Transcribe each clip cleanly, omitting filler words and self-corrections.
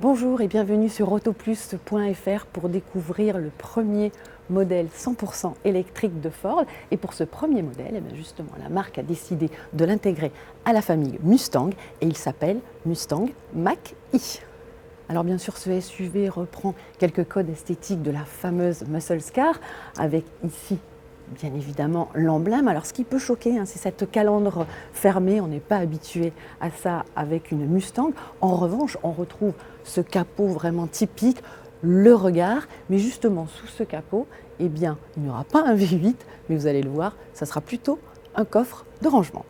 Bonjour et bienvenue sur autoplus.fr pour découvrir le premier modèle 100% électrique de Ford. Et pour ce premier modèle, justement, la marque a décidé de l'intégrer à la famille Mustang et il s'appelle Mustang Mach-E. Alors bien sûr, ce SUV reprend quelques codes esthétiques de la fameuse muscle car avec ici bien évidemment l'emblème. Alors ce qui peut choquer, c'est cette calandre fermée, on n'est pas habitué à ça avec une Mustang. En revanche, on retrouve ce capot vraiment typique, le regard, mais justement sous ce capot, il n'y aura pas un V8, mais vous allez le voir, ça sera plutôt un coffre de rangement.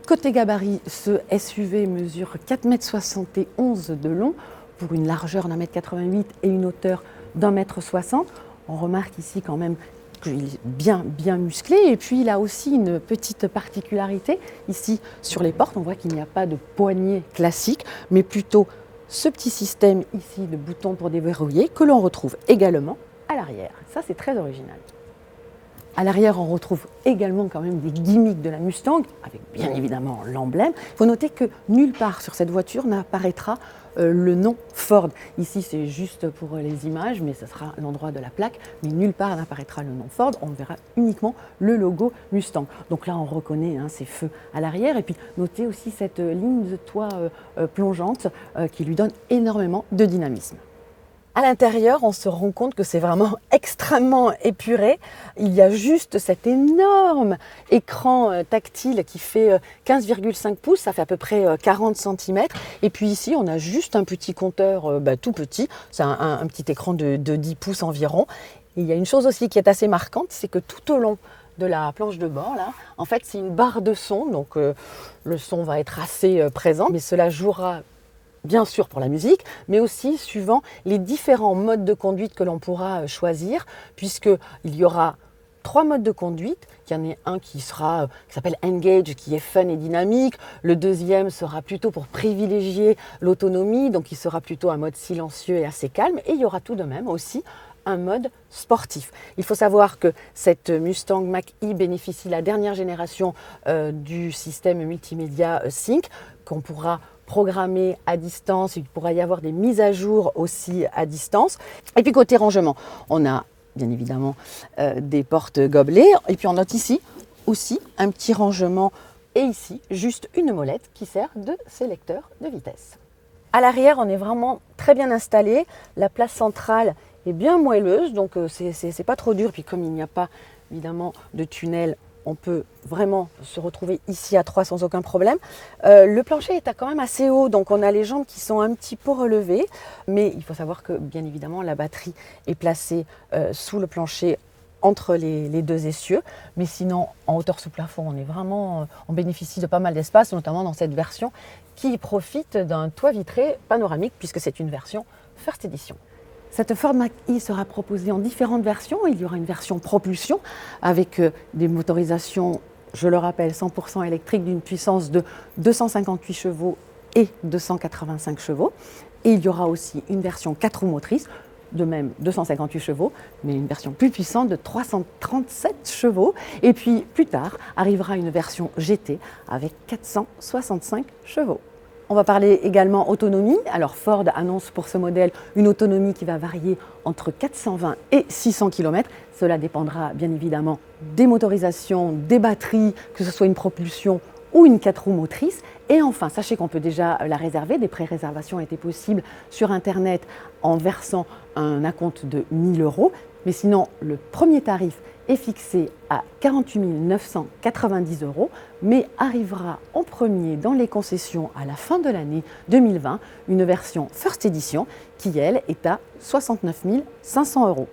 Côté gabarit, ce SUV mesure 4,71 m de long pour une largeur d'1,88 m et une hauteur d'1,60 m. On remarque ici quand même qu'il est bien musclé et puis il a aussi une petite particularité. Ici sur les portes, on voit qu'il n'y a pas de poignée classique, mais plutôt ce petit système ici de boutons pour déverrouiller que l'on retrouve également à l'arrière. Ça, c'est très original. À l'arrière, on retrouve également quand même des gimmicks de la Mustang, avec bien évidemment l'emblème. Il faut noter que nulle part sur cette voiture n'apparaîtra le nom Ford. Ici, c'est juste pour les images, mais ce sera l'endroit de la plaque. Mais nulle part n'apparaîtra le nom Ford. On verra uniquement le logo Mustang. Donc là, on reconnaît ces feux à l'arrière. Et puis, notez aussi cette ligne de toit plongeante qui lui donne énormément de dynamisme. À l'intérieur, on se rend compte que c'est vraiment extrêmement épuré. Il y a juste cet énorme écran tactile qui fait 15,5 pouces, ça fait à peu près 40 cm. Et puis ici, on a juste un petit compteur tout petit, c'est un petit écran de 10 pouces environ. Et il y a une chose aussi qui est assez marquante, c'est que tout au long de la planche de bord, là, en fait, c'est une barre de son. Donc le son va être assez présent, mais cela jouera bien sûr pour la musique, mais aussi suivant les différents modes de conduite que l'on pourra choisir, puisqu'il y aura 3 modes de conduite. Il y en a un qui s'appelle Engage, qui est fun et dynamique. Le deuxième sera plutôt pour privilégier l'autonomie, donc il sera plutôt un mode silencieux et assez calme. Et il y aura tout de même aussi un mode sportif. Il faut savoir que cette Mustang Mach-E bénéficie de la dernière génération du système multimédia Sync, qu'on pourra programmer à distance. Il pourra y avoir des mises à jour aussi à distance. Et puis côté rangement, on a bien évidemment des portes gobelets. Et puis on note ici aussi un petit rangement et ici juste une molette qui sert de sélecteur de vitesse. À l'arrière, on est vraiment très bien installé. La place centrale est bien moelleuse, donc c'est pas trop dur. Puis comme il n'y a pas évidemment de tunnel, on peut vraiment se retrouver ici à 3 sans aucun problème. Le plancher est quand même assez haut, donc on a les jambes qui sont un petit peu relevées. Mais il faut savoir que, bien évidemment, la batterie est placée sous le plancher entre les deux essieux. Mais sinon, en hauteur sous plafond, on bénéficie de pas mal d'espace, notamment dans cette version qui profite d'un toit vitré panoramique, puisque c'est une version First Edition. Cette Ford Mach-E sera proposée en différentes versions. Il y aura une version propulsion avec des motorisations, je le rappelle, 100% électriques d'une puissance de 258 chevaux et 285 chevaux. Et il y aura aussi une version 4 roues motrices, de même 258 chevaux, mais une version plus puissante de 337 chevaux. Et puis plus tard arrivera une version GT avec 465 chevaux. On va parler également autonomie. Alors Ford annonce pour ce modèle une autonomie qui va varier entre 420 et 600 km. Cela dépendra bien évidemment des motorisations, des batteries, que ce soit une propulsion ou une 4 roues motrices. Et enfin, sachez qu'on peut déjà la réserver. Des pré-réservations étaient possibles sur Internet en versant un acompte de 1 000 €. Mais sinon, le premier tarif est fixé à 48 990 €, mais arrivera en premier dans les concessions à la fin de l'année 2020, une version First Edition qui, elle, est à 69 500 €.